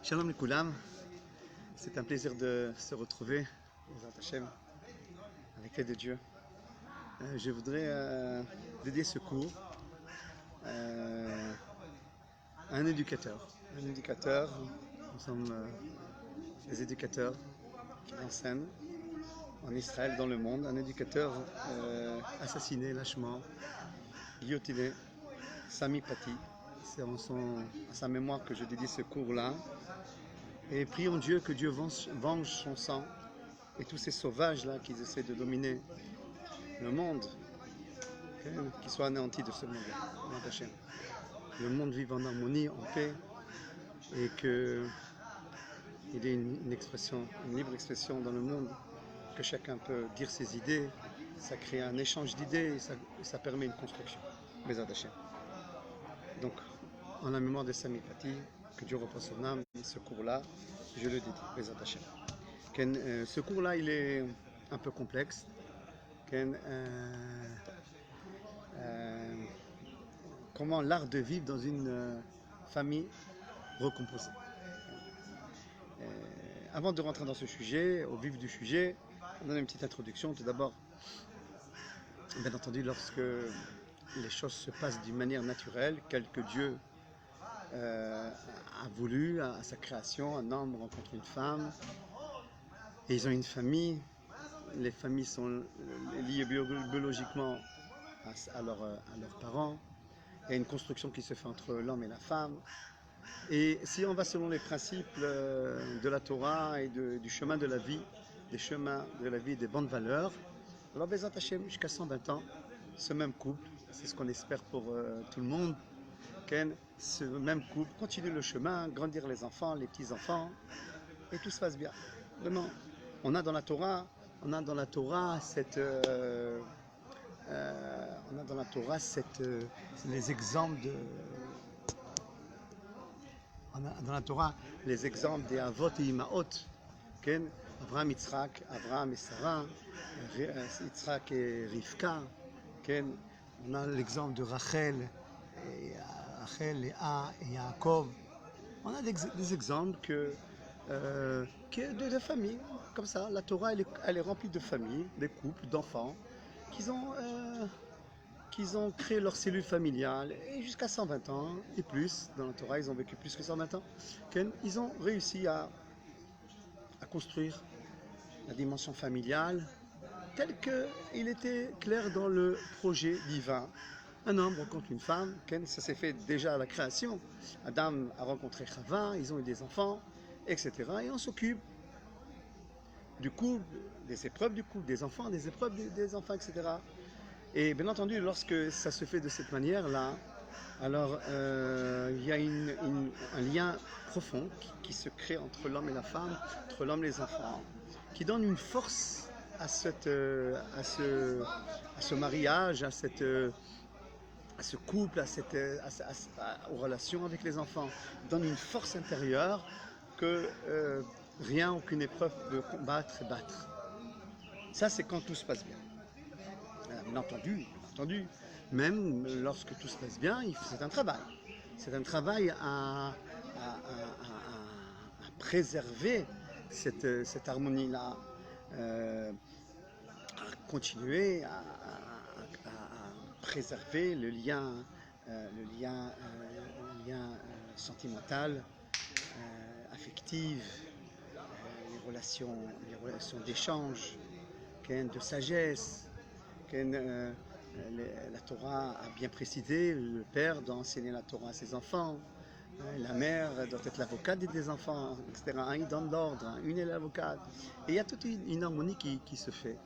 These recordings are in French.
Shalom Likulam, c'est un plaisir de se retrouver, Bezrat Hashem, avec l'aide de Dieu. Je voudrais dédier ce cours à un éducateur. Nous sommes des éducateurs qui enseignent en Israël, dans le monde. Un éducateur assassiné lâchement, guillotiné, Sami Pati. C'est à sa mémoire que je dédie ce cours-là. Et prions Dieu que Dieu venge son sang et tous ces sauvages-là qui essaient de dominer le monde, qu'ils soient anéantis de ce monde-là. Le monde vive en harmonie, en paix, et qu'il y ait une expression, une libre expression dans le monde, que chacun peut dire ses idées, ça crée un échange d'idées, et ça permet une construction. Bezrat Hashem. Donc, en la mémoire de Sami Pati, que Dieu repose son âme, ce cours-là, je le dédie, Bezrat Hashem. Ce cours-là, il est un peu complexe. Comment l'art de vivre dans une famille recomposée. Avant de rentrer dans ce sujet, au vif du sujet, on donne une petite introduction. Tout d'abord, bien entendu, lorsque les choses se passent d'une manière naturelle, tel que Dieu a voulu, à sa création, un homme rencontre une femme, et ils ont une famille. Les familles sont liées biologiquement à leurs parents. Il y a une construction qui se fait entre l'homme et la femme. Et si on va selon les principes de la Torah et du chemin de la vie, des chemins de la vie, des bonnes valeurs, alors Bezrat Hashem, jusqu'à 120 ans, ce même couple, c'est ce qu'on espère pour tout le monde, ce même couple continue le chemin, grandir les enfants, les petits-enfants, et tout se passe bien. Vraiment, on a dans la Torah les exemples des Avot et Imaot, Abraham, Yitzhak, Abraham et Sarah, Yitzhak et Rivka, on a l'exemple de Rachel, Léa et Yaakov. On a des exemples de familles, comme ça. La Torah, elle est remplie de familles, de couples, d'enfants, qu'ils ont créé leur cellule familiale, et jusqu'à 120 ans et plus, dans la Torah, ils ont vécu plus que 120 ans, ils ont réussi à construire la dimension familiale telle qu'il était clair dans le projet divin. Un homme rencontre une femme, ça s'est fait déjà à la création. Adam a rencontré Chava, ils ont eu des enfants, etc. Et on s'occupe du couple, des épreuves du couple, des enfants, des épreuves des enfants, etc. Et bien entendu, lorsque ça se fait de cette manière-là, alors il y a un lien profond qui se crée entre l'homme et la femme, entre l'homme et les enfants, qui donne une force à ce mariage, à ce couple, aux relations avec les enfants, donne une force intérieure que rien, aucune épreuve peut combattre et battre. Ça, c'est quand tout se passe bien. Bien entendu, même lorsque tout se passe bien, c'est un travail. C'est un travail à préserver cette harmonie-là, à continuer à préserver le lien sentimental, affectif, les relations d'échange, de sagesse. La Torah a bien précisé, le père doit enseigner la Torah à ses enfants, la mère doit être l'avocate des enfants, etc. Il donne l'ordre, une est l'avocate. Et il y a toute une harmonie qui se fait,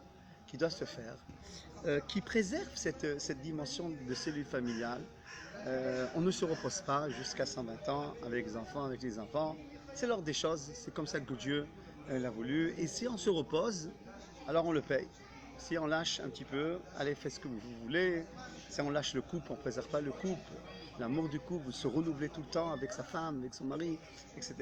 qui doit se faire, qui préserve cette dimension de cellule familiale. On ne se repose pas jusqu'à 120 ans avec les enfants. C'est l'ordre des choses, c'est comme ça que Dieu l'a voulu. Et si on se repose, alors on le paye. Si on lâche un petit peu, allez, faites ce que vous voulez. Si on lâche le couple, on ne préserve pas le couple. L'amour du couple, se renouveler tout le temps avec sa femme, avec son mari, etc.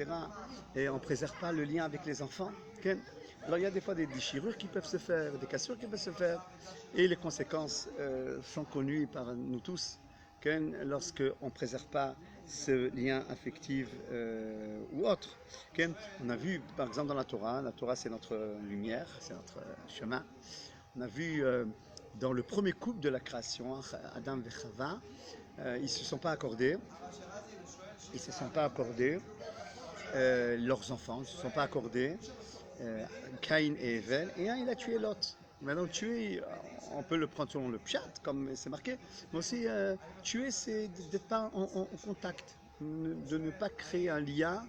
Et on ne préserve pas le lien avec les enfants. Okay? Alors il y a des fois des déchirures qui peuvent se faire, des cassures qui peuvent se faire. Et les conséquences sont connues par nous tous. Okay? Lorsqu'on ne préserve pas ce lien affectif ou autre. On a vu par exemple dans la Torah c'est notre lumière, c'est notre chemin. On a vu dans le premier couple de la création, Adam et Chava, ils ne se sont pas accordés. Ils ne se sont pas accordés. Leurs enfants ne se sont pas accordés. Caïn et Evel, et un il a tué l'autre. Maintenant tuer, on peut le prendre selon le pshat, comme c'est marqué, mais aussi tuer c'est d'être pas en contact, de ne pas créer un lien,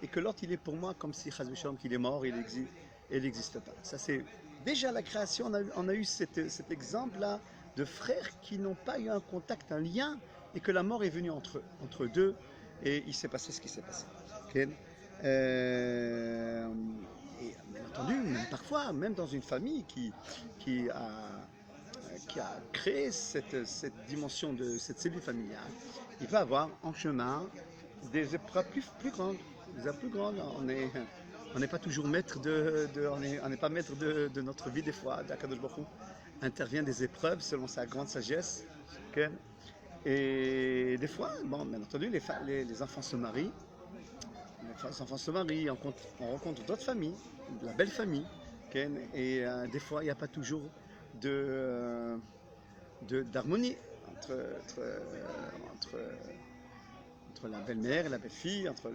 et que l'autre il est pour moi comme si Chaz v'Shalom qu'il est mort, il n'existe pas. Ça c'est déjà la création, on a eu cet exemple là de frères qui n'ont pas eu un contact, un lien, et que la mort est venue entre deux, et il s'est passé ce qui s'est passé. Okay? Et bien entendu, même parfois, même dans une famille qui a créé cette dimension de cette cellule familiale, il va avoir en chemin des épreuves plus grandes. Des épreuves plus grandes. On n'est pas toujours maître on n'est pas maître de notre vie des fois. Akadosh Baruch Hu intervient des épreuves selon sa grande sagesse. Okay? Et des fois, bon, bien entendu, les enfants se marient. Les enfants se marient, on rencontre d'autres familles, de la belle famille, et des fois il n'y a pas toujours d'harmonie entre la belle-mère et la belle-fille, entre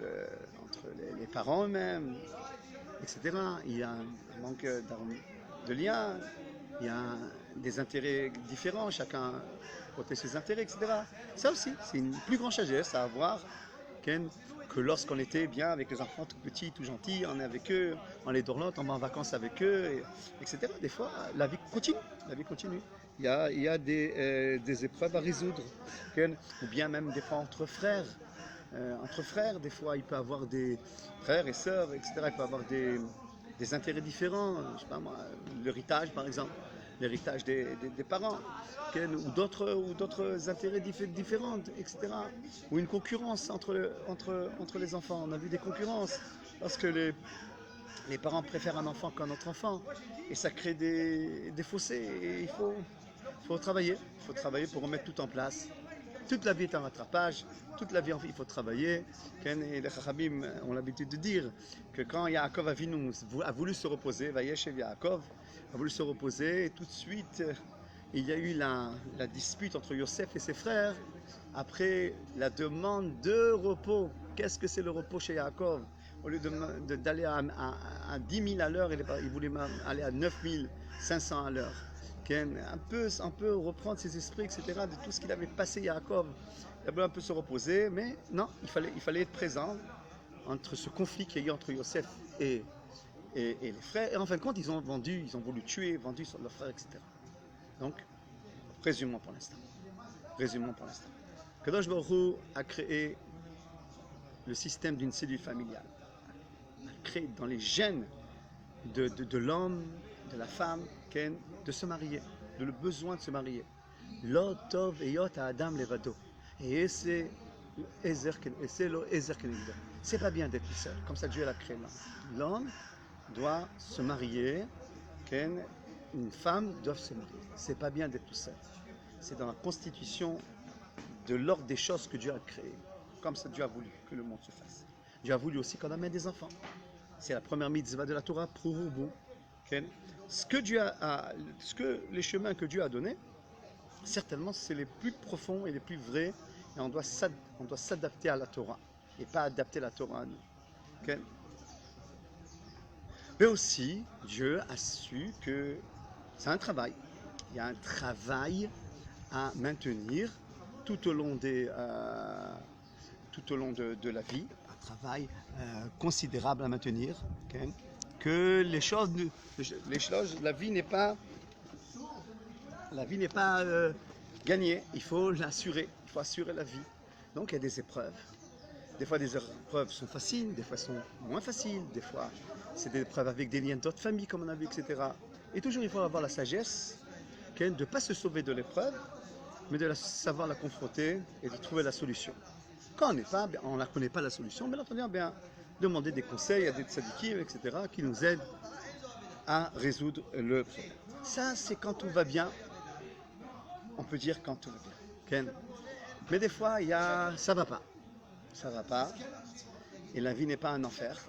les parents eux-mêmes, etc. Il y a un manque de lien, il y a des intérêts différents, chacun protège ses intérêts, etc. Ça aussi, c'est une plus grande sagesse à avoir que lorsqu'on était bien avec les enfants tout petits, tout gentils, on est avec eux, on les dorlote, on va en vacances avec eux, etc. Des fois, la vie continue. Il y a des épreuves à résoudre, ou bien même des fois entre frères. Entre frères, des fois, il peut y avoir des frères et sœurs, etc. Il peut y avoir des intérêts différents, je sais pas moi, l'héritage par exemple, l'héritage des parents, ou d'autres intérêts différents, etc. Ou une concurrence entre les enfants. On a vu des concurrences parce que les parents préfèrent un enfant qu'un autre enfant, et ça crée des fossés, et il faut travailler pour remettre tout en place. Toute la vie est un rattrapage, toute la vie il faut travailler. Et les Chachamim ont l'habitude de dire que quand Yaakov Avinu a voulu se reposer, Vayeshev Yaakov a voulu se reposer, et tout de suite il y a eu la dispute entre Yosef et ses frères après la demande de repos. Qu'est-ce que c'est le repos chez Yaakov? Au lieu d'aller à 10 000 à l'heure, il voulait aller à 9 500 à l'heure. Un peu reprendre ses esprits, etc., de tout ce qu'il avait passé Yaakov. Il a voulu un peu se reposer, mais non, il fallait être présent entre ce conflit qu'il y a eu entre Yosef et les frères. Et en fin de compte, ils ont voulu tuer, vendu leur frère, etc. Donc, résumons pour l'instant. Kadosh Baruch Hu a créé le système d'une cellule familiale, a créé dans les gènes de l'homme, de la femme, de se marier, de le besoin de se marier. Lo tov eyot à Adam levado. Et c'est lo ezer kenegdo. C'est pas bien d'être tout seul. Comme ça, Dieu l'a créé l'homme. L'homme doit se marier, une femme doit se marier. C'est pas bien d'être tout seul. C'est dans la constitution de l'ordre des choses que Dieu a créé. Comme ça, Dieu a voulu que le monde se fasse. Dieu a voulu aussi qu'on amène des enfants. C'est la première mitzvah de la Torah, Prurubu. Ce que les chemins que Dieu a donnés, certainement c'est les plus profonds et les plus vrais, et on doit s'adapter à la Torah et pas adapter la Torah à nous. Mais aussi Dieu a su que c'est un travail. Il y a un travail à maintenir tout au long de la vie, un travail considérable à maintenir. Que la vie n'est pas gagnée, il faut l'assurer, il faut assurer la vie. Donc il y a des épreuves. Des fois des épreuves sont faciles, des fois sont moins faciles, des fois c'est des épreuves avec des liens d'autres familles comme on a vu, etc. Et toujours il faut avoir la sagesse de ne pas se sauver de l'épreuve, mais de savoir la confronter et de trouver la solution. Quand on ne connaît pas la solution, bien entendu, demander des conseils à des tzadikim, etc., qui nous aident à résoudre le problème. Ça, c'est quand tout va bien. On peut dire quand tout va bien. Mais des fois, ça ne va pas. ça ne va pas, et la vie n'est pas un enfer.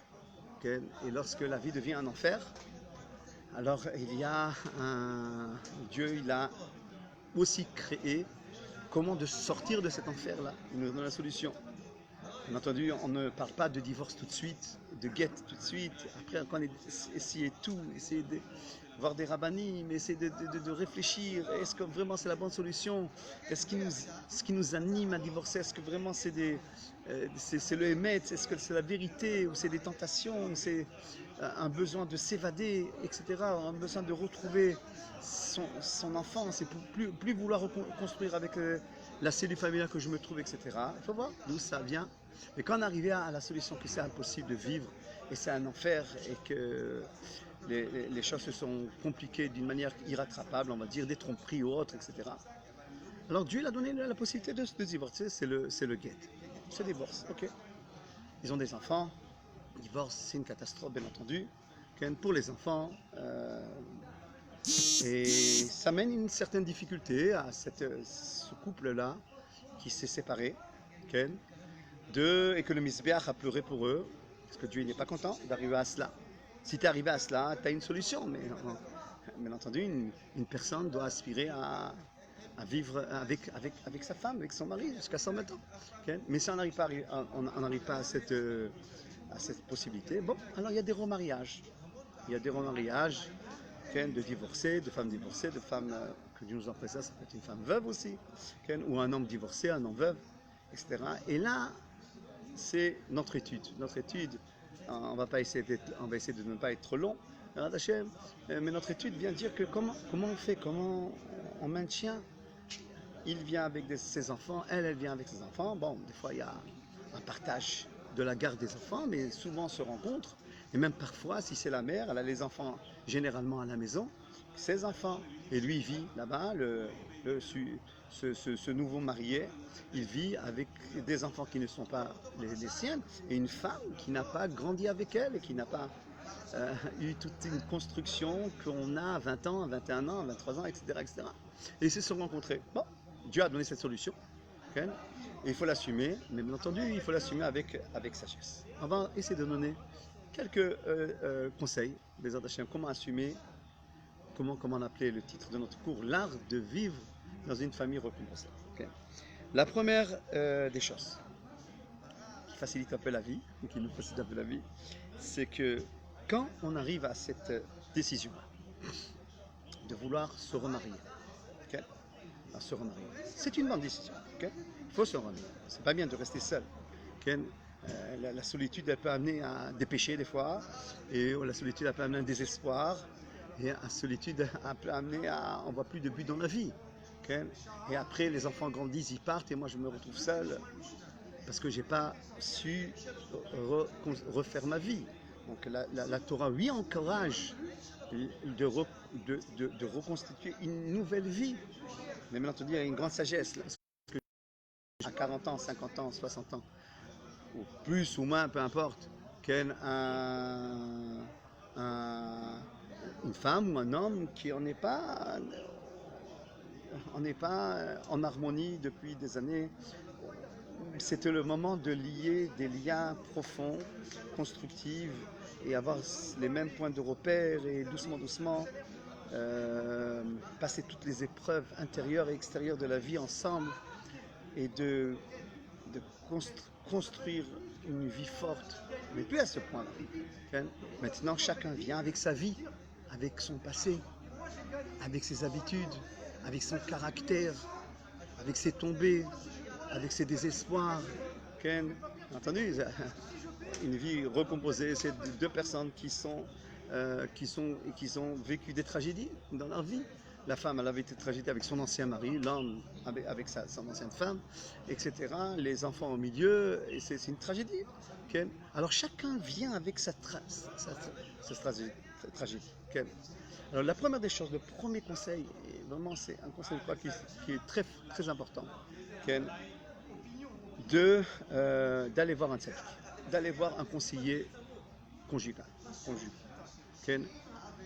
Okay? Et lorsque la vie devient un enfer, alors il y a Dieu, il a aussi créé comment de sortir de cet enfer-là. Il nous donne la solution. Bien entendu, on ne parle pas de divorce tout de suite, de guette tout de suite. Après, on essayer tout, essayer de voir des rabbinim, essayer de réfléchir. Est-ce que vraiment c'est la bonne solution? Est-ce ce qui nous anime à divorcer? Est-ce que vraiment c'est le émet? Est-ce que c'est la vérité? Ou c'est des tentations? Ou c'est un besoin de s'évader, etc. Un besoin de retrouver son enfance et plus vouloir reconstruire avec la cellule familiale que je me trouve, etc. Il faut voir d'où ça vient. Mais quand on arrive à la solution que c'est impossible de vivre et c'est un enfer et que les choses se sont compliquées d'une manière irrattrapable, on va dire, des tromperies ou autres, etc. Alors Dieu il a donné la possibilité de se divorcer, c'est le guet. Ils se divorcent, ok. Ils ont des enfants, le divorce c'est une catastrophe bien entendu, pour les enfants. Et ça mène une certaine difficulté à ce couple-là qui s'est séparé, et que le Misbéach a pleuré pour eux, parce que Dieu n'est pas content d'arriver à cela. Si tu es arrivé à cela, tu as une solution, mais bien entendu, une personne doit aspirer à vivre avec sa femme, avec son mari, jusqu'à 120 ans. Mais si on n'arrive pas à cette possibilité, bon, alors il y a des remariages. Il y a des remariages de divorcés, de femmes divorcées, de femmes que Dieu nous en précède, ça peut être une femme veuve aussi, ou un homme divorcé, un homme veuve, etc. Et là, c'est notre étude. Notre étude, on va essayer de ne pas être trop long, mais notre étude vient dire que comment on fait, comment on maintient. Il vient avec ses enfants, elle vient avec ses enfants. Bon, des fois il y a un partage de la garde des enfants, mais souvent on se rencontre. Et même parfois, si c'est la mère, elle a les enfants généralement à la maison, ses enfants. Et lui, il vit là-bas, ce nouveau marié, il vit avec des enfants qui ne sont pas les siennes, et une femme qui n'a pas grandi avec elle, et qui n'a pas eu toute une construction qu'on a à 20 ans, à 21 ans, à 23 ans, etc. etc. Et ils se sont rencontrés. Bon, Dieu a donné cette solution, et il faut l'assumer, mais bien entendu, il faut l'assumer avec sagesse. On va essayer de donner quelques conseils, les Hachem, comment assumer, comment on appelait le titre de notre cours, l'art de vivre dans une famille récompensée. Okay. La première des choses qui facilite un peu la vie, qui nous facilite un peu la vie, c'est que quand on arrive à cette décision de vouloir se remarier, okay, c'est une bonne décision. Okay, il faut se remarier. C'est pas bien de rester seul. Okay. La solitude, elle peut amener à des péchés des fois, et la solitude, elle peut amener à un désespoir, et la solitude, elle peut amener à, on voit plus de but dans la vie. Okay? Et après, les enfants grandissent, ils partent, et moi je me retrouve seul, parce que j'ai pas su refaire ma vie. Donc la Torah, oui, encourage de reconstituer une nouvelle vie, mais bien entendu, il y a une grande sagesse, là, à 40 ans, 50 ans, 60 ans, ou plus ou moins, peu importe, une femme ou un homme qui n'est pas en harmonie depuis des années. C'était le moment de lier des liens profonds, constructifs, et avoir les mêmes points de repère, et doucement, passer toutes les épreuves intérieures et extérieures de la vie ensemble, et de construire une vie forte, mais plus à ce point-là. Maintenant, chacun vient avec sa vie, avec son passé, avec ses habitudes, avec son caractère, avec ses tombées, avec ses désespoirs. Entendu, une vie recomposée, c'est deux personnes qui ont vécu des tragédies dans leur vie. La femme, elle avait été tragédie avec son ancien mari, l'homme avec son ancienne femme, etc. Les enfants au milieu, et c'est une tragédie. Okay. Alors chacun vient avec sa tragédie. Okay. Alors la première des choses, le premier conseil, et vraiment c'est un conseil qui est très, très important, okay, d'aller voir un tzaddik, d'aller voir un conseiller conjugal. Okay.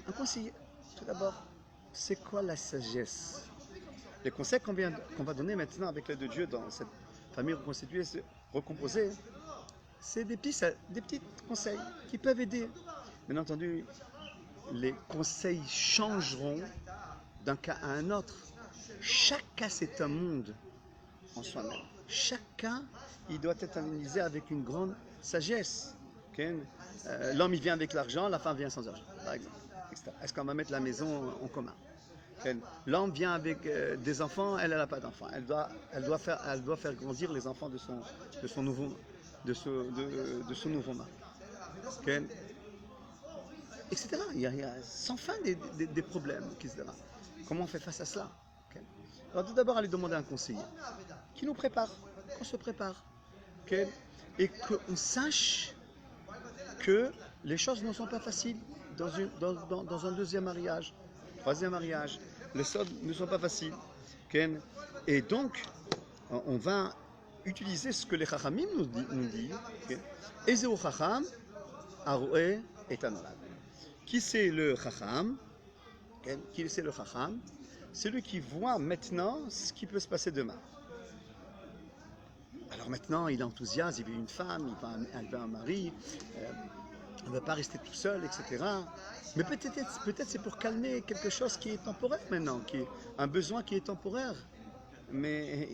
Un conseiller, tout d'abord. C'est quoi la sagesse? Les conseils qu'on va donner maintenant avec l'aide de Dieu dans cette famille reconstituée, recomposer, c'est des petits conseils qui peuvent aider. Bien entendu, les conseils changeront d'un cas à un autre. Chaque cas, c'est un monde en soi-même. Chaque cas, il doit être analysé avec une grande sagesse. Okay? L'homme, il vient avec l'argent, la femme vient sans argent, par exemple. Est-ce qu'on va mettre la maison en commun? Okay? L'homme vient avec des enfants, elle n'a pas d'enfants. Elle doit faire grandir les enfants de son nouveau mari. Okay? Etc. Il y a sans fin des problèmes, etc. Comment on fait face à cela? Okay? Alors tout d'abord, aller demander un conseiller qui nous prépare, qu'on se prépare, okay? Et qu'on sache que les choses ne sont pas faciles dans un deuxième mariage, troisième mariage. Les choses ne sont pas faciles. Okay? Et donc, on va utiliser ce que les Chachamim nous disent. Ezeu Chacham, Aroé et Tanolad. Qui c'est le Chacham? Qui c'est le Chacham? Celui qui voit maintenant ce qui peut se passer demain. Alors maintenant, il est enthousiaste, il veut une femme, il veut un mari, il ne veut pas rester tout seul, etc. Mais peut-être c'est pour calmer quelque chose qui est temporaire maintenant, qui est un besoin qui est temporaire. Mais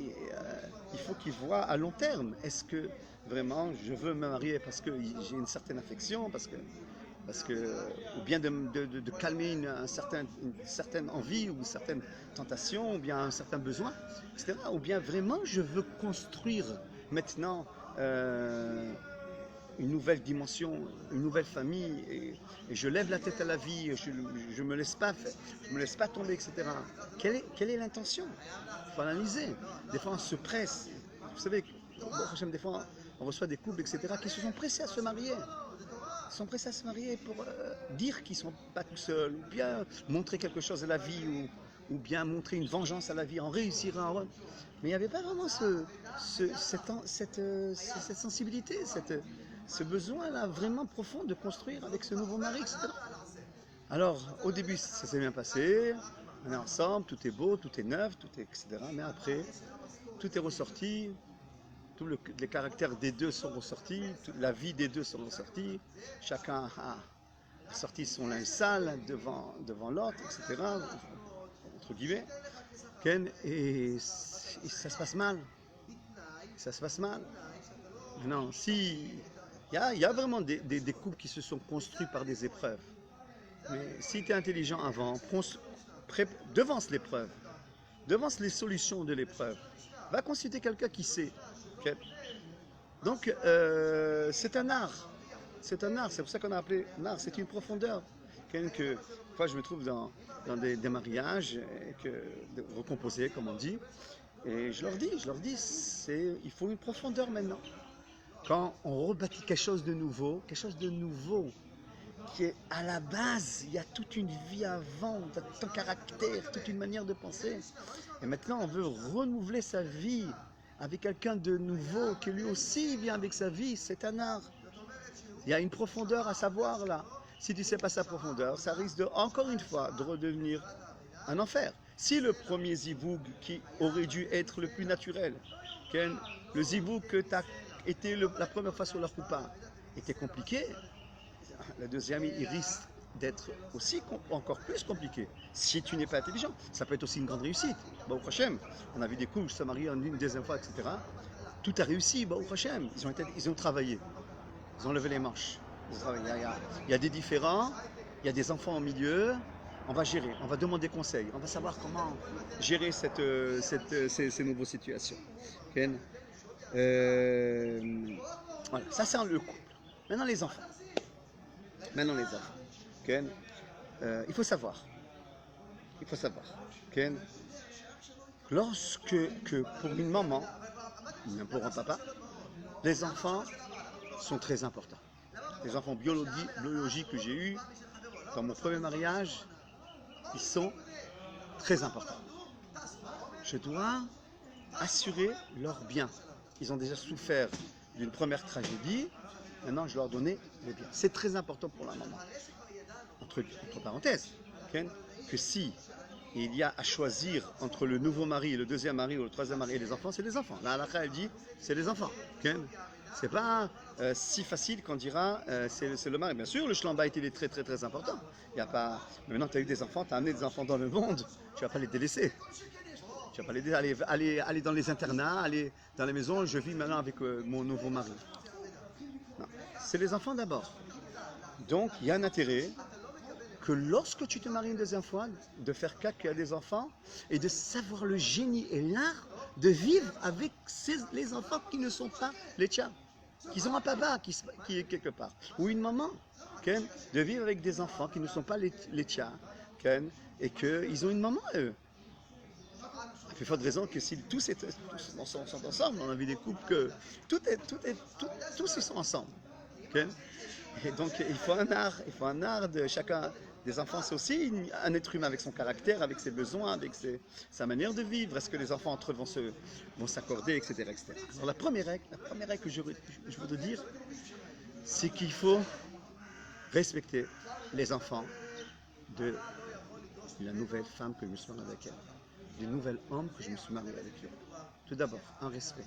il faut qu'il voit à long terme. Est-ce que vraiment je veux me marier parce que j'ai une certaine affection, ou bien de calmer une certaine envie ou une certaine tentation, ou bien un certain besoin, etc. Ou bien vraiment je veux construire maintenant une nouvelle dimension, une nouvelle famille, et je lève la tête à la vie, je me laisse pas tomber, etc. Quelle est l'intention? Il faut analyser. Des fois on se presse. Vous savez, des fois on reçoit des couples, etc., qui se sont pressés à se marier. Ils sont pressés à se marier pour dire qu'ils ne sont pas tout seuls, ou bien montrer quelque chose à la vie, ou bien montrer une vengeance à la vie, en réussir un. Mais il n'y avait pas vraiment cette sensibilité, ce besoin-là vraiment profond de construire avec ce nouveau mari, etc. Alors, au début, ça s'est bien passé, on est ensemble, tout est beau, tout est neuf, etc. Mais après, tout est ressorti. Tous les caractères des deux sont ressortis, la vie des deux sont ressortis, chacun a sorti son linge sale devant l'autre, etc., entre guillemets, et ça se passe mal. Ça se passe mal. Non, il y a vraiment des couples qui se sont construits par des épreuves. Mais si tu es intelligent avant, devance l'épreuve, devance les solutions de l'épreuve, va consulter quelqu'un qui sait. Okay. Donc, c'est un art. C'est un art, c'est pour ça qu'on a appelé l'art, c'est une profondeur. Fois, je me trouve dans des mariages recomposés, comme on dit, et je leur dis, il faut une profondeur maintenant. Quand on rebâtit quelque chose de nouveau, qui est à la base, il y a toute une vie avant, tout un caractère, toute une manière de penser. Et maintenant, on veut renouveler sa vie avec quelqu'un de nouveau, qui lui aussi vient avec sa vie, c'est un art. Il y a une profondeur à savoir là. Si tu ne sais pas sa profondeur, ça risque encore une fois de redevenir un enfer. Si le premier zivoug qui aurait dû être le plus naturel, le zivoug que tu as été la première fois sur la choupa, était compliqué, le deuxième il risque d'être aussi encore plus compliqué si tu n'es pas intelligent. Ça peut être aussi une grande réussite. Bah, au Hachem, on a vu des couples se marier en une deuxième fois, etc. Tout a réussi. Bah, au Hachem, ils ont travaillé, ils ont levé les manches. Il y a des différends, il y a des enfants au milieu. On va gérer, on va demander conseil, on va savoir comment gérer ces nouvelles situations. Voilà, ça c'est le couple. Maintenant les enfants. Il faut savoir. Lorsque pour une maman, même pour un papa, les enfants sont très importants. Les enfants biologiques que j'ai eus dans mon premier mariage, ils sont très importants. Je dois assurer leur bien. Ils ont déjà souffert d'une première tragédie, maintenant je leur donner le bien. C'est très important pour la maman. Entre parenthèses, que si et il y a à choisir entre le nouveau mari, le deuxième mari ou le troisième mari et les enfants, c'est les enfants. La halakha, elle dit, c'est les enfants. Okay? C'est pas si facile qu'on dira c'est le mari. Bien sûr, le shlambait il est très très très important. Il y a pas. Maintenant, tu as eu des enfants, tu as amené des enfants dans le monde, tu vas pas les délaisser. Tu vas pas les délaisser. Aller dans les internats, aller dans les maisons. Je vis maintenant avec mon nouveau mari. Non, c'est les enfants d'abord. Donc, il y a un intérêt que lorsque tu te maries une deuxième fois, de faire caca à des enfants et de savoir le génie et l'art de vivre avec les enfants qui ne sont pas les tiens. Qu'ils ont un papa qui est quelque part, ou une maman, okay, de vivre avec des enfants qui ne sont pas les tiens, okay, et qu'ils ont une maman eux. À plus forte raison que si tous sont ensemble, on a vu des couples que tous ils sont ensemble. Okay. Et donc il faut un art de chacun. Des enfants, c'est aussi un être humain avec son caractère, avec ses besoins, avec sa manière de vivre. Est-ce que les enfants entre eux vont s'accorder, etc., etc. Alors la première règle que je voudrais dire, c'est qu'il faut respecter les enfants de la nouvelle femme que je me suis marié avec elle, du nouvel homme que je me suis marié avec lui. Tout d'abord, un respect.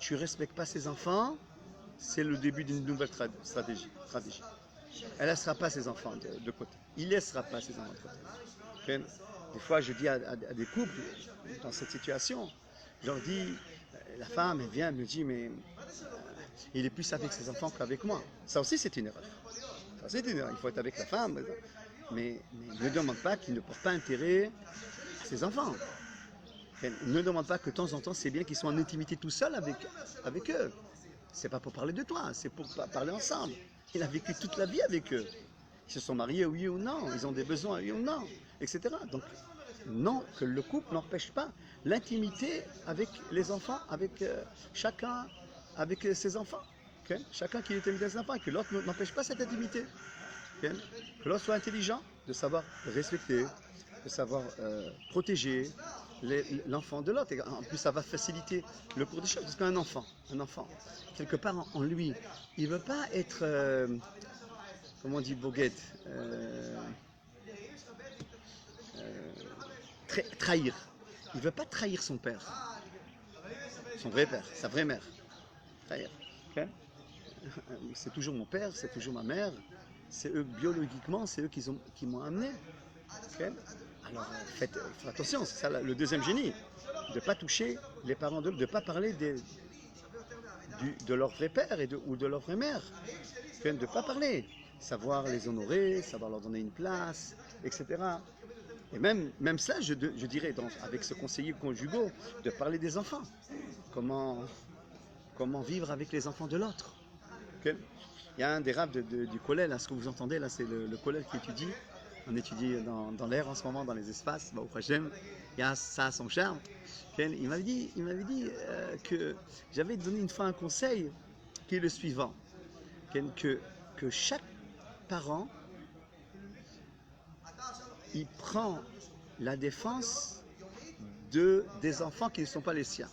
Tu ne respectes pas ses enfants, c'est le début d'une nouvelle stratégie. Elle ne laissera pas ses enfants de côté. Il ne laissera pas ses enfants de côté. Okay? Des fois, je dis à des couples dans cette situation, je leur dis, la femme, elle vient, elle me dit, mais il est plus avec ses enfants qu'avec moi. Ça aussi, c'est une erreur. Ça, c'est une erreur. Il faut être avec la femme, mais ne demande pas qu'il ne porte pas intérêt à ses enfants. Okay? Ne demande pas que de temps en temps, c'est bien qu'ils soient en intimité tout seuls avec eux. C'est pas pour parler de toi, c'est pour parler ensemble. Il a vécu toute la vie avec eux. Ils se sont mariés, oui ou non. Ils ont des besoins, oui ou non, etc. Donc, non, que le couple n'empêche pas l'intimité avec les enfants, avec chacun, avec ses enfants. Okay? Chacun qui est avec ses enfants, et que l'autre n'empêche pas cette intimité. Okay? Que l'autre soit intelligent, de savoir respecter, de savoir protéger l'enfant de l'autre. En plus, ça va faciliter le cours des choses. Parce qu'un enfant, quelque part en lui, il ne veut pas être, comment on dit, boguette, trahir. Il ne veut pas trahir son père, son vrai père, sa vraie mère. Trahir. Okay? C'est toujours mon père, c'est toujours ma mère. C'est eux, biologiquement, c'est eux qui m'ont amené. Okay? Alors, faites attention, c'est ça le deuxième génie. De ne pas toucher les parents de ne pas parler de leur vrai père ou de leur vraie mère. De ne pas parler. Savoir les honorer, savoir leur donner une place, etc. Et même ça, je dirais, avec ce conseiller conjugal, de parler des enfants. Comment vivre avec les enfants de l'autre. Okay? Il y a un des rabbes du collège, là, ce que vous entendez, là, c'est le collège qui étudie. On étudie dans l'air en ce moment, dans les espaces, au Hachem. Il y a ça à son charme. Okay? Il m'avait dit que j'avais donné une fois un conseil qui est le suivant. Okay? Que chaque parent, il prend la défense des enfants qui ne sont pas les siens.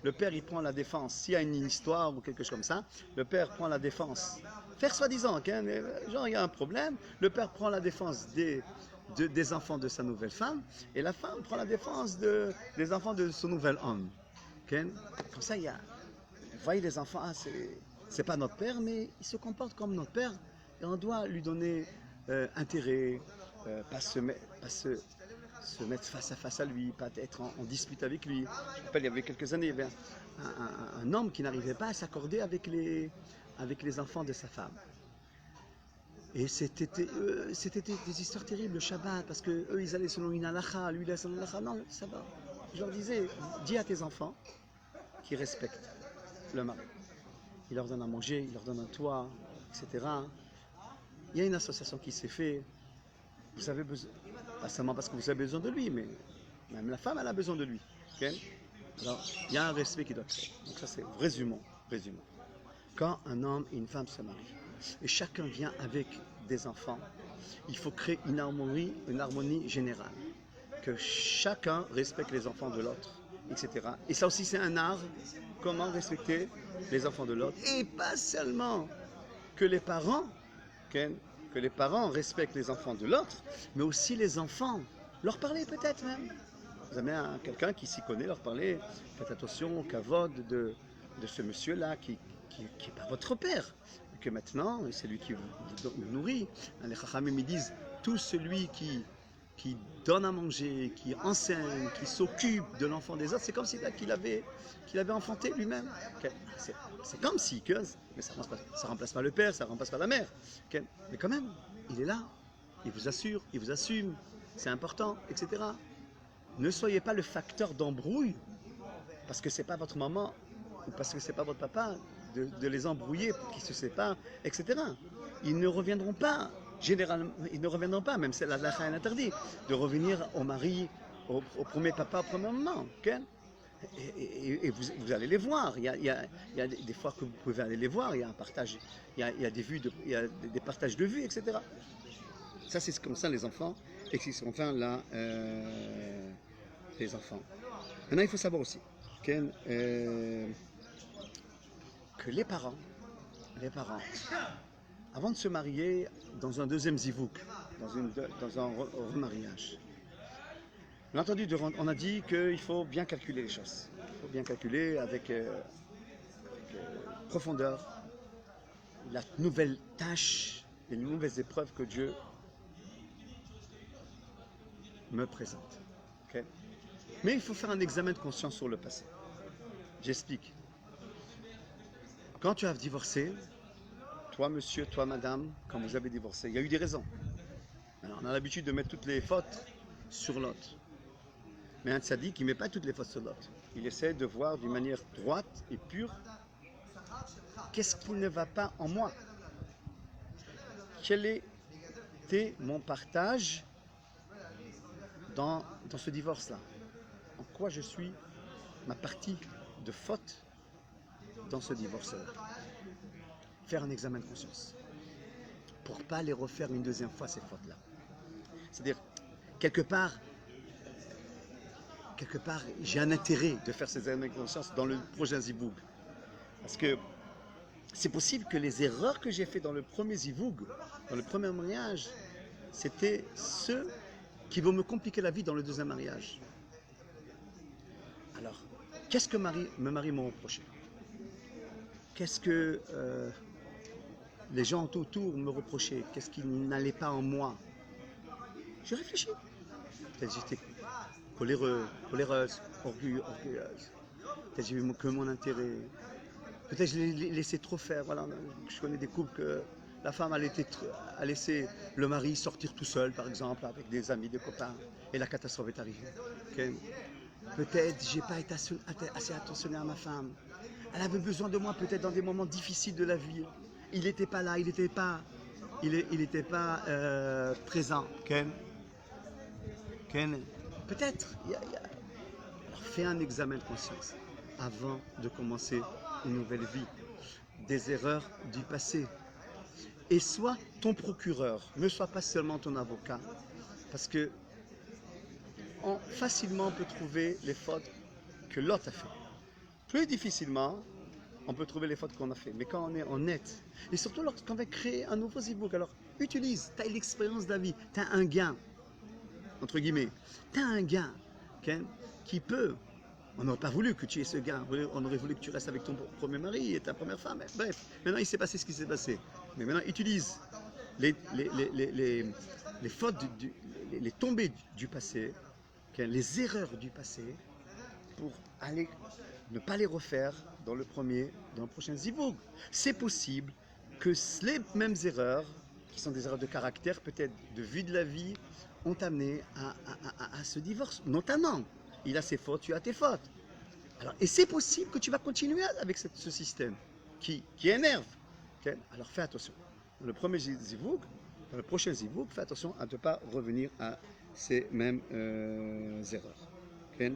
Le père, il prend la défense. S'il y a une histoire ou quelque chose comme ça, le père prend la défense. Faire soi-disant, okay? Genre il y a un problème, le père prend la défense des enfants de sa nouvelle femme et la femme prend la défense des enfants de son nouvel homme. Okay? Comme ça, vous voyez les enfants, c'est pas notre père, mais il se comporte comme notre père et on doit lui donner intérêt, pas se mettre face à lui, pas être en dispute avec lui. Je me rappelle, il y avait quelques années, il y avait un homme qui n'arrivait pas à s'accorder avec les enfants de sa femme. Et c'était des histoires terribles le Shabbat, parce qu'eux, ils allaient selon une halakha, lui, il allait selon une halakha. Non, ça va. Je leur disais, dis à tes enfants qu'ils respectent le mari. Il leur donne à manger, il leur donne un toit, etc. Il y a une association qui s'est faite. Vous avez besoin, pas seulement parce que vous avez besoin de lui, mais même la femme, elle a besoin de lui. Okay? Alors, il y a un respect qui doit créer. Donc ça, c'est résumons. Quand un homme et une femme se marient, et chacun vient avec des enfants, il faut créer une harmonie générale. Que chacun respecte les enfants de l'autre, etc. Et ça aussi, c'est un art, comment respecter les enfants de l'autre. Et pas seulement que les parents, okay, que les parents respectent les enfants de l'autre, mais aussi les enfants Leur parler peut-être même. Vous avez quelqu'un qui s'y connaît, leur parler. Faites attention au kavod de ce monsieur-là qui n'est pas votre père. Et que maintenant, c'est lui qui vous nourrit. Les Chachamim ils disent, tout celui qui donne à manger, qui enseigne, qui s'occupe de l'enfant des autres, c'est comme si qu'il avait enfanté lui-même. Okay. C'est comme si, mais ça ne remplace pas le père, ça ne remplace pas la mère. Okay. Mais quand même, il est là, il vous assure, il vous assume, c'est important, etc. Ne soyez pas le facteur d'embrouille, parce que ce n'est pas votre maman, ou parce que ce n'est pas votre papa, de les embrouiller pour qu'ils se séparent, etc. Ils ne reviendront pas. Généralement, ils ne reviendront pas, même si la lacha est interdit, de revenir au mari, au premier papa, au premier maman. Okay? Et vous allez les voir. Il y a des fois que vous pouvez aller les voir. Il y a un partage, il y a des vues, il y a des partages de vues, etc. Ça, c'est comme ça les enfants. Et c'est enfin là les enfants. Maintenant, il faut savoir aussi que les parents, avant de se marier dans un deuxième zivouk, dans un remariage, bien entendu, on a dit qu'il faut bien calculer les choses. Il faut bien calculer avec profondeur la nouvelle tâche, les nouvelles épreuves que Dieu me présente. Okay? Mais il faut faire un examen de conscience sur le passé. J'explique. Quand tu as divorcé, toi monsieur, toi madame, quand vous avez divorcé, il y a eu des raisons. Alors, on a l'habitude de mettre toutes les fautes sur l'autre. Mais un tzaddik, il ne met pas toutes les fautes sur l'autre. Il essaie de voir d'une manière droite et pure qu'est-ce qui ne va pas en moi. Quel était mon partage dans ce divorce-là? En quoi je suis ma partie de faute dans ce divorce-là? Faire un examen de conscience pour ne pas les refaire une deuxième fois, ces fautes-là. C'est-à-dire, quelque part, j'ai un intérêt de faire ces examens de conscience dans le prochain zivoug. Parce que c'est possible que les erreurs que j'ai faites dans le premier zivoug, dans le premier mariage, c'était ceux qui vont me compliquer la vie dans le deuxième mariage. Alors, qu'est-ce que mes maris m'ont reproché? Qu'est-ce que les gens autour me reprochaient? Qu'est-ce qui n'allait pas en moi? J'ai réfléchi. Peut-être j'étais coléreuse, orgueilleuse. Peut-être j'ai vu que mon intérêt. Peut-être je l'ai laissé trop faire. Voilà. Je connais des couples que la femme a laissé le mari sortir tout seul, par exemple, avec des amis, des copains, et la catastrophe est arrivée. Okay. Peut-être j'ai pas été assez attentionné à ma femme. Elle avait besoin de moi peut-être dans des moments difficiles de la vie. Il n'était pas là, il n'était pas présent. Ken. Peut-être. Alors fais un examen de conscience avant de commencer une nouvelle vie. Des erreurs du passé. Et sois ton procureur, ne sois pas seulement ton avocat. Parce que facilement on peut trouver les fautes que l'autre a fait. Plus difficilement, on peut trouver les fautes qu'on a fait. Mais quand on est honnête, et surtout lorsqu'on va créer un nouveau zibouk, alors utilise, tu as l'expérience de la vie, tu as un gain, entre guillemets, tu as un gain qui peut, on n'aurait pas voulu que tu aies ce gain, on aurait voulu que tu restes avec ton premier mari et ta première femme, bref, maintenant il s'est passé ce qui s'est passé. Mais maintenant utilise les fautes, les tombées du passé, les erreurs du passé, pour aller ne pas les refaire dans le prochain zivoug. C'est possible que les mêmes erreurs, qui sont des erreurs de caractère, peut-être de vue de la vie, ont amené à ce divorce. Notamment, il a ses fautes, tu as tes fautes. Alors, et c'est possible que tu vas continuer avec ce système qui énerve. Okay? Alors fais attention. Dans le premier zivoug, dans le prochain zivoug, fais attention à ne pas revenir à ces mêmes erreurs. Okay?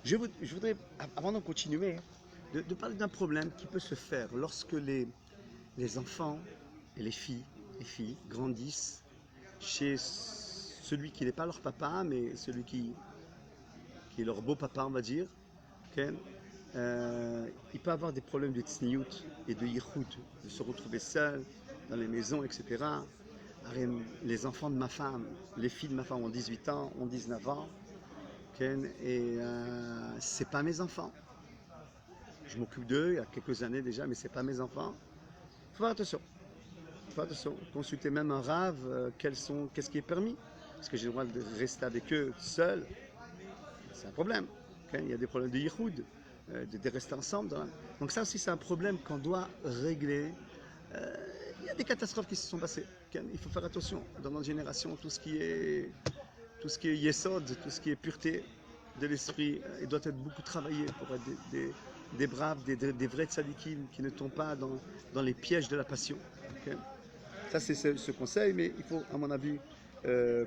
Je voudrais, avant de continuer, de parler d'un problème qui peut se faire lorsque les enfants et les filles grandissent chez celui qui n'est pas leur papa, mais celui qui est leur beau papa, on va dire. Okay? Il peut avoir des problèmes de tsniout et de yichud, de se retrouver seul, dans les maisons, etc. Les enfants de ma femme, les filles de ma femme ont 18 ans, ont 19 ans, et c'est pas mes enfants. Je m'occupe d'eux il y a quelques années déjà, mais c'est pas mes enfants. Faut faire attention. Faut faire attention. Consulter même un rave, qu'est-ce qui est permis. Parce que j'ai le droit de rester avec eux seul, c'est un problème. Il y a des problèmes de yichoud, de rester ensemble. Donc ça aussi c'est un problème qu'on doit régler. Il y a des catastrophes qui se sont passées. Il faut faire attention. Dans notre génération, tout ce qui est yesod, tout ce qui est pureté de l'esprit, il doit être beaucoup travaillé pour être des braves, des vrais tzadikim qui ne tombent pas dans les pièges de la passion. Okay? Ça c'est ce conseil, mais il faut à mon avis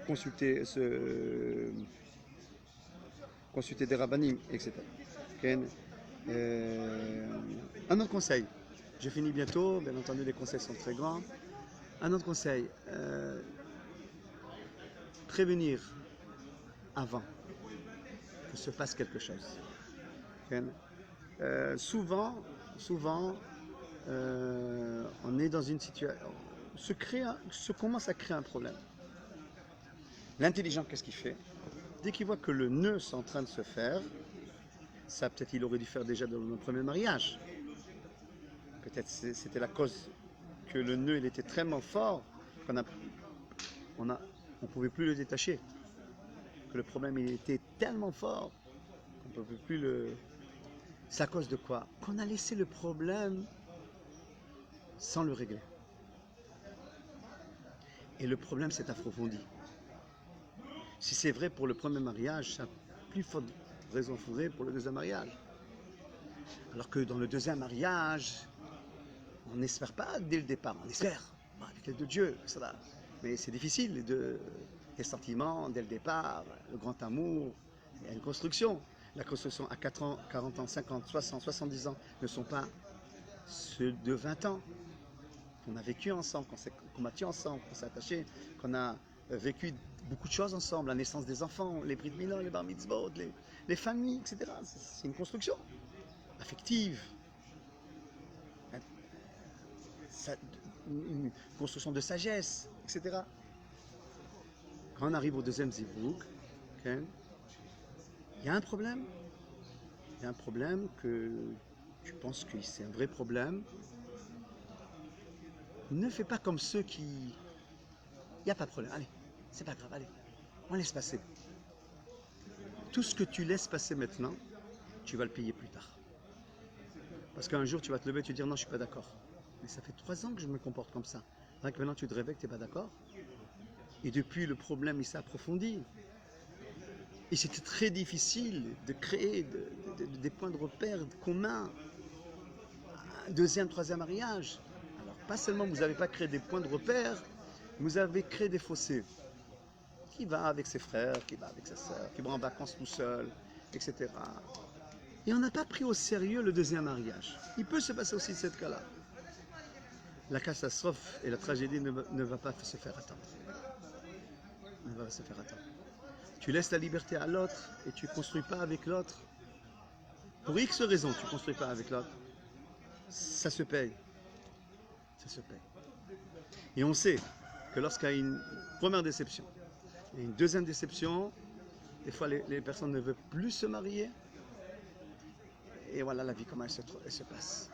consulter des rabbanim, etc. Okay? Un autre conseil, je finis bientôt, bien entendu les conseils sont très grands. Un autre conseil, prévenir avant que se passe quelque chose. Okay? Souvent, on est dans une situation, se commence à créer un problème. L'intelligent, qu'est-ce qu'il fait? Dès qu'il voit que le nœud est en train de se faire, ça peut-être il aurait dû faire déjà dans le premier mariage. Peut-être c'était la cause que le nœud il était tellement fort qu'on on pouvait plus le détacher. Que le problème il était tellement fort qu'on ne pouvait plus le... C'est à cause de quoi? Qu'on a laissé le problème sans le régler. Et le problème s'est approfondi. Si c'est vrai pour le premier mariage, ça n'a plus raison fondée pour le deuxième mariage. Alors que dans le deuxième mariage, on n'espère pas dès le départ, on espère, avec l'aide de Dieu, ça. Mais c'est difficile, les sentiments dès le départ, le grand amour, il y a une construction. La construction à 4 ans, 40 ans, 50, 60, 70 ans ne sont pas ceux de 20 ans. Qu'on a vécu ensemble, qu'on a tué ensemble, qu'on s'est attaché, qu'on a vécu beaucoup de choses ensemble, la naissance des enfants, les bris de Milan, les bar mitzvot, les familles, etc. C'est une construction affective, une construction de sagesse, etc. Quand on arrive au deuxième zivouk, okay, il y a un problème. Il y a un problème que tu penses que c'est un vrai problème. Ne fais pas comme ceux qui... Il n'y a pas de problème, allez, c'est pas grave, allez, on laisse passer. Tout ce que tu laisses passer maintenant, tu vas le payer plus tard. Parce qu'un jour, tu vas te lever et tu vas dire non, je ne suis pas d'accord. Mais ça fait 3 ans que je me comporte comme ça. Donc maintenant, tu te réveilles que tu n'es pas d'accord. Et depuis, le problème, il s'est approfondi. Et c'était très difficile de créer des points de repère communs. Un deuxième, troisième mariage. Alors, pas seulement vous n'avez pas créé des points de repère, vous avez créé des fossés. Qui va avec ses frères, qui va avec sa sœur, qui va en vacances tout seul, etc. Et on n'a pas pris au sérieux le deuxième mariage. Il peut se passer aussi ce cas-là. La catastrophe et la tragédie ne va pas se faire attendre. Ne va pas se faire attendre. Tu laisses la liberté à l'autre et tu ne construis pas avec l'autre. Pour X raisons, tu ne construis pas avec l'autre. Ça se paye. Ça se paye. Et on sait que lorsqu'il y a une première déception, et une deuxième déception, des fois les personnes ne veulent plus se marier. Et voilà la vie, comment elle se passe.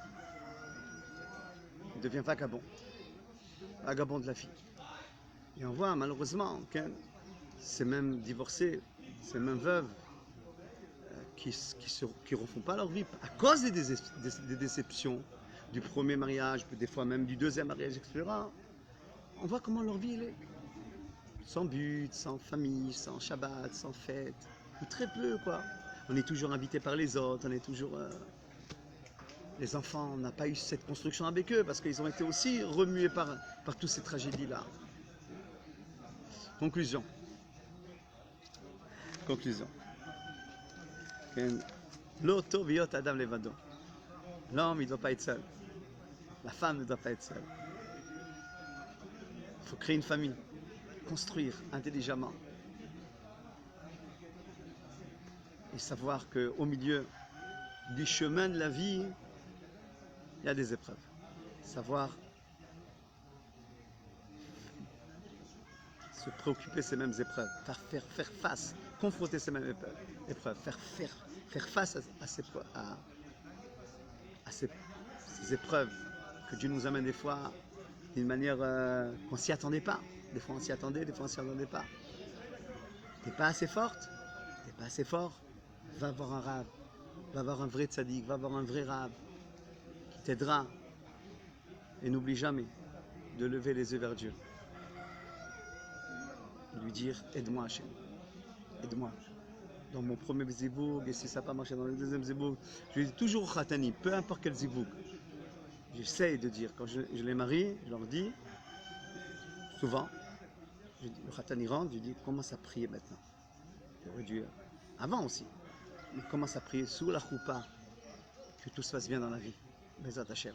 Il devient vagabond. Vagabond de la vie. Et on voit malheureusement que ces mêmes divorcés, ces mêmes veuves, qui ne refont pas leur vie à cause des déceptions du premier mariage, des fois même du deuxième mariage, etc. On voit comment leur vie elle est. Sans but, sans famille, sans Shabbat, sans fête, ou très peu quoi. On est toujours invité par les autres, on est toujours... Les enfants, on n'a pas eu cette construction avec eux parce qu'ils ont été aussi remués par toutes ces tragédies-là. Conclusion. L'auto viot Adam levado. L'homme, il ne doit pas être seul. La femme ne doit pas être seule. Il faut créer une famille. Construire intelligemment et savoir qu'au milieu du chemin de la vie, il y a des épreuves. Savoir se préoccuper ces mêmes épreuves, faire face, confronter ces mêmes épreuves, faire face à ces épreuves que Dieu nous amène des fois d'une manière qu'on ne s'y attendait pas. Des fois on s'y attendait, des fois on ne s'y attendait pas. T'es pas assez forte, t'es pas assez fort, va voir un rave, va voir un vrai tzaddik, va voir un vrai rave qui t'aidera. Et n'oublie jamais de lever les yeux vers Dieu. Lui dire, aide-moi Hachem, aide-moi. Dans mon premier ziboug, et si ça n'a pas marché dans le deuxième ziboug, je lui dis toujours au khatani, peu importe quel ziboug. J'essaye de dire, quand je les marie, je leur dis, souvent, le khatani rentre, je lui dis, commence à prier maintenant. J'aurais dû, avant aussi, mais commence à prier sous la choupa, que tout se passe bien dans la vie. Bezat Hachem.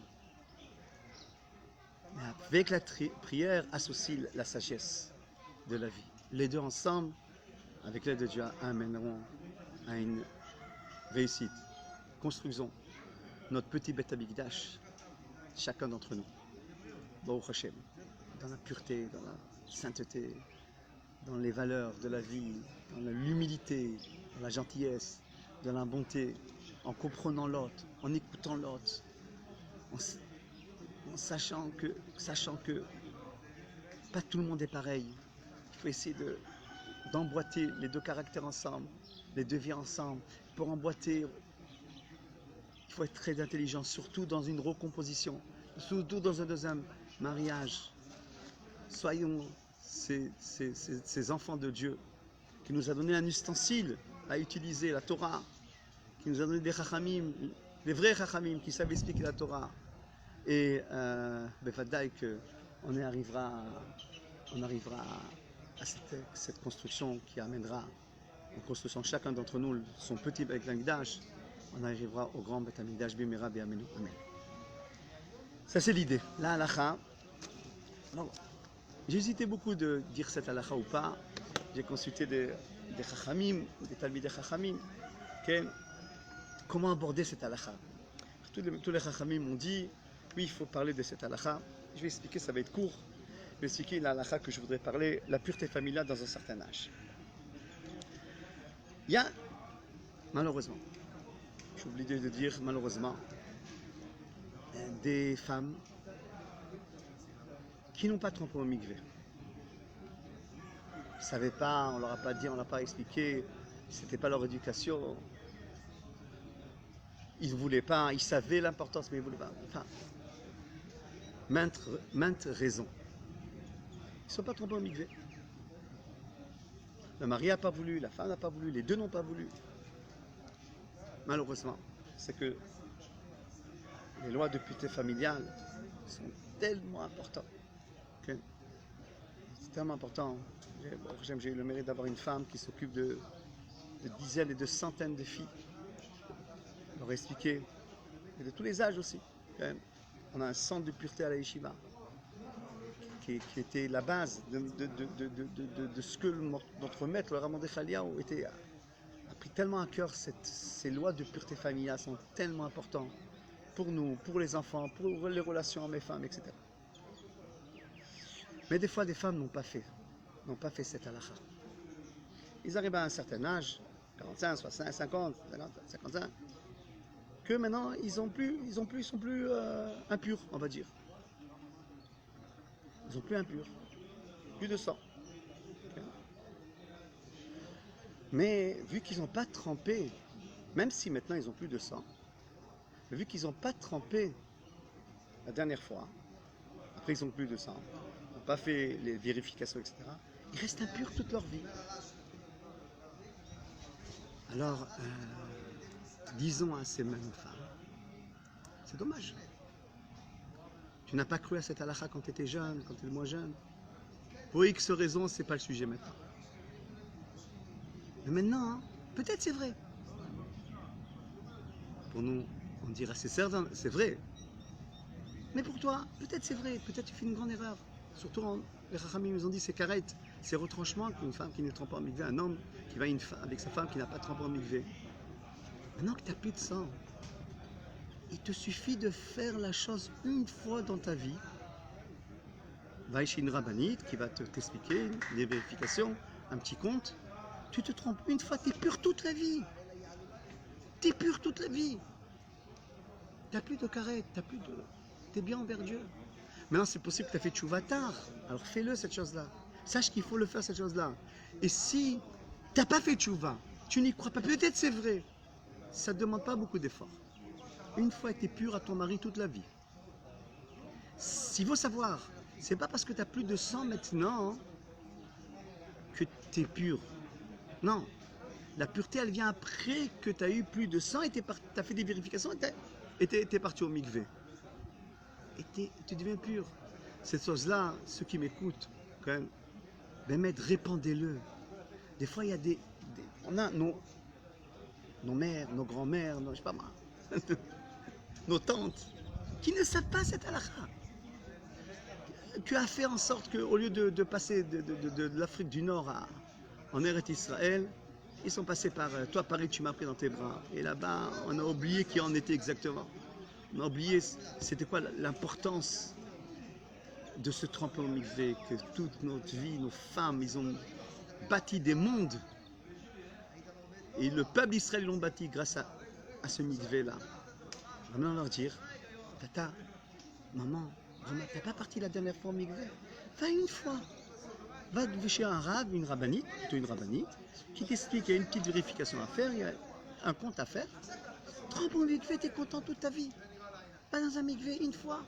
Mais avec la prière, associe la sagesse de la vie. Les deux ensemble, avec l'aide de Dieu, amèneront à une réussite. Construisons notre petit Beth Amikdash, chacun d'entre nous, Baruch Hashem, dans la pureté, dans la sainteté, dans les valeurs de la vie, dans l'humilité, dans la gentillesse, dans la bonté, en comprenant l'autre, en écoutant l'autre, en sachant que pas tout le monde est pareil. Il faut essayer d'emboîter les deux caractères ensemble, les deux vies ensemble. Pour emboîter, il faut être très intelligent, surtout dans une recomposition, surtout dans un deuxième mariage. Soyons ces enfants de Dieu qui nous a donné un ustensile à utiliser, la Torah, qui nous a donné des chachamim, des vrais chachamim qui savent expliquer la Torah. Et befadaï qu'on arrivera à cette construction qui amènera en construisant chacun d'entre nous son petit Beth Amikdash, on arrivera au grand Beth Amikdash Bimera Bi'amenu. Amen. Ça c'est l'idée. La halakha. J'ai hésité beaucoup de dire cette halakha ou pas. J'ai consulté des chachamim, des talmidei chachamim. Comment aborder cette halakha? Tous les chachamim m'ont dit, oui, il faut parler de cette halakha. Je vais expliquer, ça va être court. Je vais expliquer la halakha que je voudrais parler, la pureté familiale dans un certain âge. Il y a, malheureusement, j'ai oublié de dire malheureusement, des femmes qui n'ont pas trempé au mikvé. Ils ne savaient pas, on ne leur a pas dit, on ne leur a pas expliqué, c'était pas leur éducation. Ils ne voulaient pas, ils savaient l'importance, mais ils ne voulaient pas. Enfin, maintes raisons. Ils ne sont pas trompés au mikvé. Le mari n'a pas voulu, la femme n'a pas voulu, les deux n'ont pas voulu. Malheureusement, c'est que les lois de pureté familiale sont tellement importantes. Okay? C'est tellement important. J'ai eu le mérite d'avoir une femme qui s'occupe de dizaines et de centaines de filles. Leur expliquer, et de tous les âges aussi. Okay? On a un centre de pureté à la yeshiva qui était la base de ce que notre maître, le Ramon Chaliaou, a pris tellement à cœur. Ces lois de pureté familiale sont tellement importantes pour nous, pour les enfants, pour les relations hommes et femmes, etc. Mais des fois, des femmes n'ont pas fait cette halakha. Ils arrivent à un certain âge, 45, 60, 50, 55, que maintenant ils sont plus impurs, on va dire. Ils sont plus impurs, plus de sang. Mais vu qu'ils n'ont pas trempé, même si maintenant ils n'ont plus de sang, vu qu'ils n'ont pas trempé la dernière fois, après ils n'ont plus de sang, ils n'ont pas fait les vérifications, etc., ils restent impurs toute leur vie. Alors, disons à ces mêmes femmes, c'est dommage. Tu n'as pas cru à cette halakha quand tu étais jeune, quand tu étais moins jeune. Pour X raisons, c'est pas le sujet maintenant. Mais maintenant, hein, peut-être c'est vrai. Pour nous, on dira c'est certain, c'est vrai. Mais pour toi, peut-être c'est vrai, peut-être tu fais une grande erreur. Surtout, les Chachamim nous ont dit c'est carrette, c'est retranchement qu'une femme qui ne trempe pas en mikvé, un homme qui va avec sa femme qui n'a pas trempé en mikvé. Maintenant que tu n'as plus de sang, il te suffit de faire la chose une fois dans ta vie, va chez une rabbinite qui va t'expliquer des vérifications, un petit compte. Tu te trompes une fois, tu es pur toute la vie. Tu es pur toute la vie. Tu n'as plus de carré, tu es bien envers Dieu. Maintenant, c'est possible que tu as fait tchouva tard. Alors fais-le, cette chose-là. Sache qu'il faut le faire, cette chose-là. Et si tu n'as pas fait tchouva, tu n'y crois pas, peut-être c'est vrai. Ça ne demande pas beaucoup d'efforts. Une fois, tu es pur à ton mari toute la vie. S'il faut savoir, c'est pas parce que tu as plus de sang maintenant que tu es pur. Non. La pureté, elle vient après que tu as eu plus de sang et tu as fait des vérifications et tu es parti au mikvé. Et tu deviens pur. Cette chose-là, ceux qui m'écoutent, quand même, ben, répandez-le. Des fois, il y a on a nos mères, nos grands-mères, je sais pas moi, nos tantes, qui ne savent pas cette halakha. Tu as fait en sorte qu'au lieu de passer de l'Afrique du Nord en Eretz Israël, ils sont passés par toi, Paris, tu m'as pris dans tes bras. Et là-bas, on a oublié qui en était exactement. On a oublié c'était quoi l'importance de se tremper au mikvé, que toute notre vie, nos femmes, ils ont bâti des mondes. Et le peuple d'Israël, ils l'ont bâti grâce à ce mikvé-là. Vraiment leur dire, tata, maman, t'es pas parti la dernière fois au mikvé? Va une fois. Va chez un rab, une rabbinite, plutôt une rabbinite, qui t'explique qu'il y a une petite vérification à faire, il y a un compte à faire. Trempe au mikvé, t'es content toute ta vie. Va dans un mikvé une fois.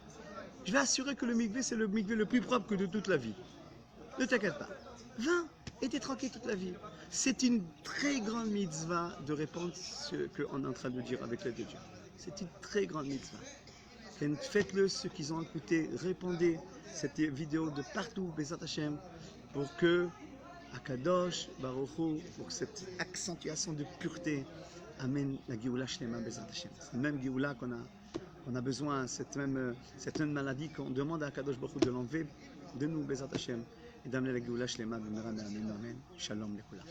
Je vais assurer que le mikvé, c'est le mikvé le plus propre que de toute la vie. Ne t'inquiète pas. Va et t'es tranquille toute la vie. C'est une très grande mitzvah de répandre ce qu'on est en train de dire avec l'aide de Dieu. C'est une très grande mitzvah. Faites-le, ceux qui ont écouté, répandez cette vidéo de partout, Bezat Hashem, pour que Akadosh, Baruch Hu, pour cette accentuation de pureté, amène la Géoula Shlema Bezat Hashem. C'est la même Géoula qu'on a besoin, cette même maladie qu'on demande à Akadosh Baruch Hu de l'enlever de nous, Bezat Hashem, et d'amener la Géoula Shlema, Amen, Amen, Shalom, Lekula.